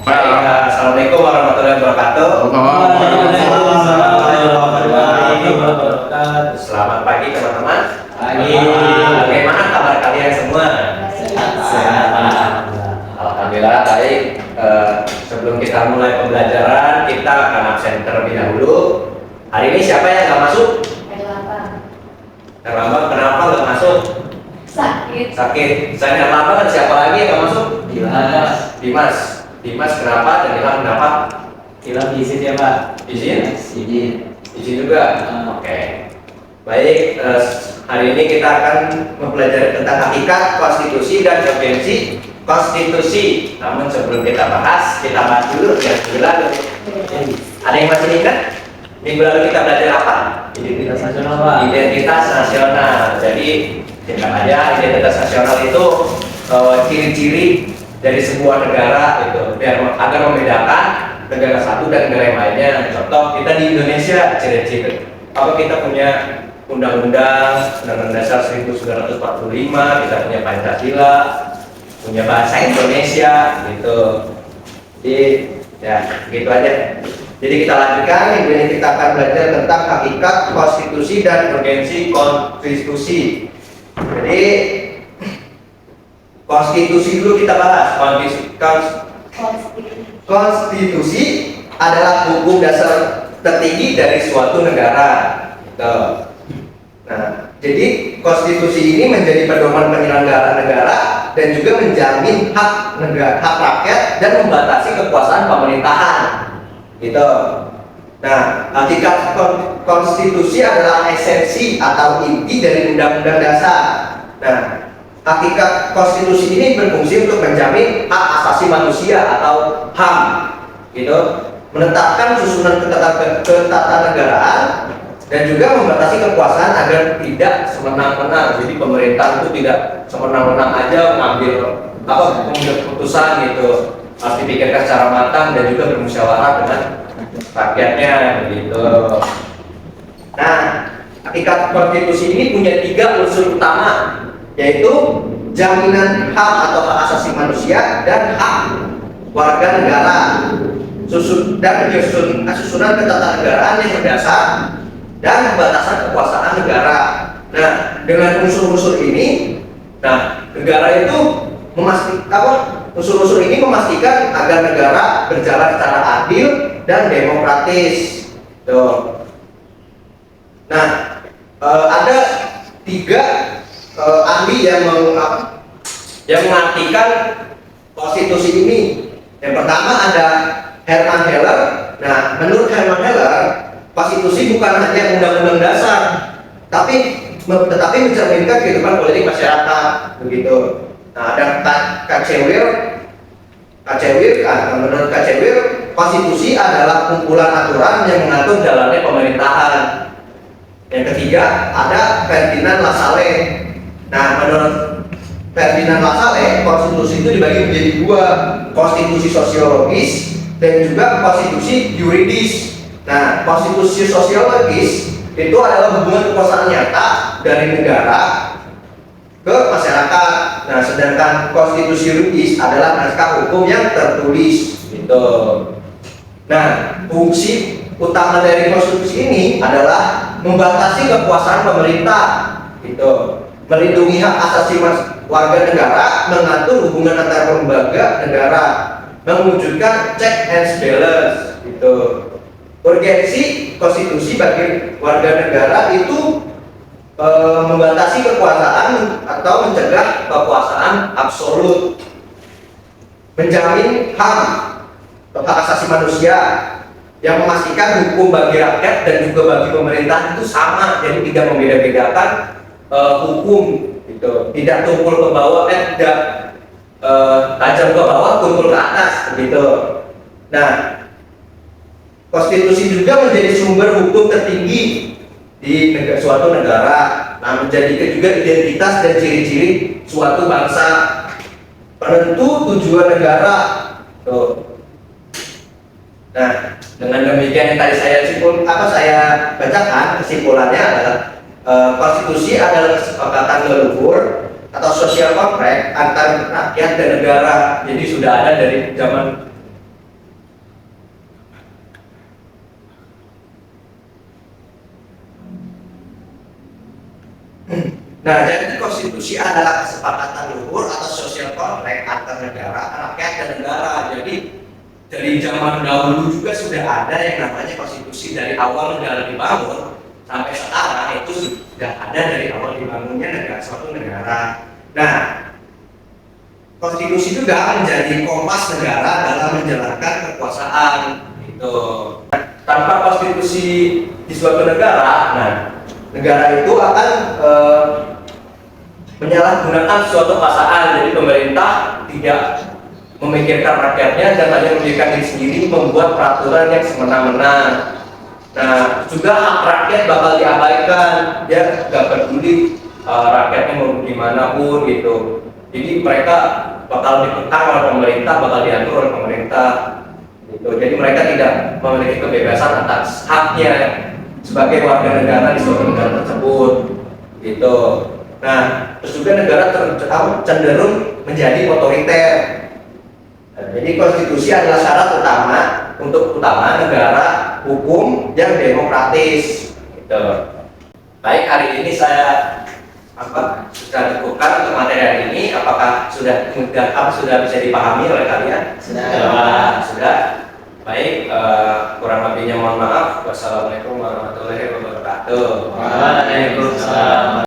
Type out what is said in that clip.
Baik, assalamualaikum warahmatullahi wabarakatuh. Waalaikumsalam warahmatullahi wabarakatuh. Selamat pagi teman-teman. Pagi. Bagaimana kabar kalian semua? Sehat. Alhamdulillah baik. Sebelum kita mulai pembelajaran, kita akan absen terlebih dahulu. Hari ini siapa yang nggak masuk? Erlambang, kenapa nggak masuk? Sakit. Saya Erlambang dan siapa lagi yang nggak masuk? Dimas, kenapa? Dan Ilham kenapa? Ilham izin ya Pak. Izin? Izin juga. Ah. Oke. Baik, hari ini kita akan mempelajari tentang hakikat konstitusi dan urgensi konstitusi. Namun sebelum kita bahas dulu yang minggu lalu. Ada yang masih ingat? Minggu lalu kita belajar apa? Identitas nasional Pak. Identitas nasional. Jadi singkat aja, identitas nasional itu ciri-ciri dari sebuah negara itu biar agar membedakan negara satu dan negara yang lainnya. Contoh kita di Indonesia, ciri-ciri apa, kita punya undang-undang dasar 1945, kita punya Pancasila, punya bahasa Indonesia gitu. Jadi ya gitu aja. Jadi kita lanjutkan, minggu ini kita akan belajar tentang hakikat konstitusi dan urgensi konstitusi. Jadi konstitusi dulu kita bahas. Konstitusi adalah hukum dasar tertinggi dari suatu negara. Gitu. Nah, jadi konstitusi ini menjadi pedoman penyelenggaraan negara dan juga menjamin hak rakyat dan membatasi kekuasaan pemerintahan. Gitu. Nah, hakikat konstitusi adalah esensi atau inti dari undang-undang dasar. Nah, hakikat konstitusi ini berfungsi untuk menjamin hak asasi manusia atau HAM, gitu, menetapkan susunan ketatanegaraan dan juga membatasi kekuasaan agar tidak semena-mena. Jadi pemerintah itu tidak semena-mena aja mengambil keputusan gitu, harus dipikirkan secara matang dan juga bermusyawarah dengan rakyatnya begitu. Nah, hakikat konstitusi ini punya 3 unsur utama, yaitu jaminan hak atau hak asasi manusia dan hak warga negara, susunan ketatanegaraan yang berdasar dan pembatasan kekuasaan negara. Nah, dengan unsur-unsur ini, negara itu unsur-unsur ini memastikan agar negara berjalan secara adil dan demokratis. Tuh. Nah, ada 3 ahli yang mengartikan konstitusi ini. Yang pertama ada Herman Heller. Nah, menurut Herman Heller, konstitusi bukan hanya undang-undang dasar, tetapi mencerminkan kehidupan politik masyarakat, begitu. Nah, ada menurut Kacewir, konstitusi adalah kumpulan aturan yang mengatur jalannya pemerintahan. Yang ketiga ada Ferdinand Lassalle. Nah, menurut Ferdinand Lassalle, konstitusi itu dibagi menjadi 2, konstitusi sosiologis dan juga konstitusi yuridis. Nah, konstitusi sosiologis itu adalah hubungan kekuasaan nyata dari negara ke masyarakat. Nah, sedangkan konstitusi yuridis adalah naskah hukum yang tertulis gitu. Nah, fungsi utama dari konstitusi ini adalah membatasi kekuasaan pemerintah gitu, melindungi hak asasi warga negara, mengatur hubungan antar lembaga negara, mewujudkan check and balance gitu. Urgensi konstitusi bagi warga negara itu membatasi kekuasaan atau mencegah kekuasaan absolut, menjamin HAM atau hak asasi manusia, yang memastikan hukum bagi rakyat dan juga bagi pemerintah itu sama, jadi tidak membeda-bedakan hukum gitu, tidak tumpul ke bawah, tidak tajam ke bawah, tumpul ke atas begitu. Nah, konstitusi juga menjadi sumber hukum tertinggi di suatu negara. Nah, menjadikan juga identitas dan ciri-ciri suatu bangsa, penentu tujuan negara. Tuh. Nah, dengan demikian yang tadi saya bacakan, kesimpulannya adalah konstitusi adalah kesepakatan leluhur atau social contract antar rakyat dan negara. Jadi sudah ada dari zaman Nah, jadi konstitusi adalah kesepakatan luhur atau social contract antar negara, rakyat dan negara. Jadi dari zaman dahulu juga sudah ada yang namanya konstitusi. Dari awal negara dibangun sampai sekarang itu sudah ada dari awal dibangunnya negara, suatu negara. Nah, konstitusi juga menjadi kompas negara dalam menjalankan kekuasaan. Gitu. Tanpa konstitusi di suatu negara, nah negara itu akan menyalahgunakan suatu pasal. Jadi pemerintah tidak memikirkan rakyatnya dan hanya memikirkan diri sendiri, membuat peraturan yang semena-mena. Nah, juga hak rakyat bakal diabaikan, ya nggak peduli rakyatnya mau gimana pun gitu. Jadi mereka bakal dikekang oleh pemerintah, bakal diatur oleh pemerintah. Gitu. Jadi mereka tidak memiliki kebebasan atas haknya sebagai warga negara di suatu negara tersebut. Gitu. Nah, terus juga negara cenderung menjadi otoriter. Nah, jadi konstitusi adalah syarat utama negara hukum yang demokratis. Gitu. Baik, hari ini saya sudah cukupkan untuk materi hari ini. Apakah sudah bisa dipahami oleh kalian? Sudah. Baik, kurang lebihnya mohon maaf. Wassalamualaikum warahmatullahi wabarakatuh. Waalaikumsalam.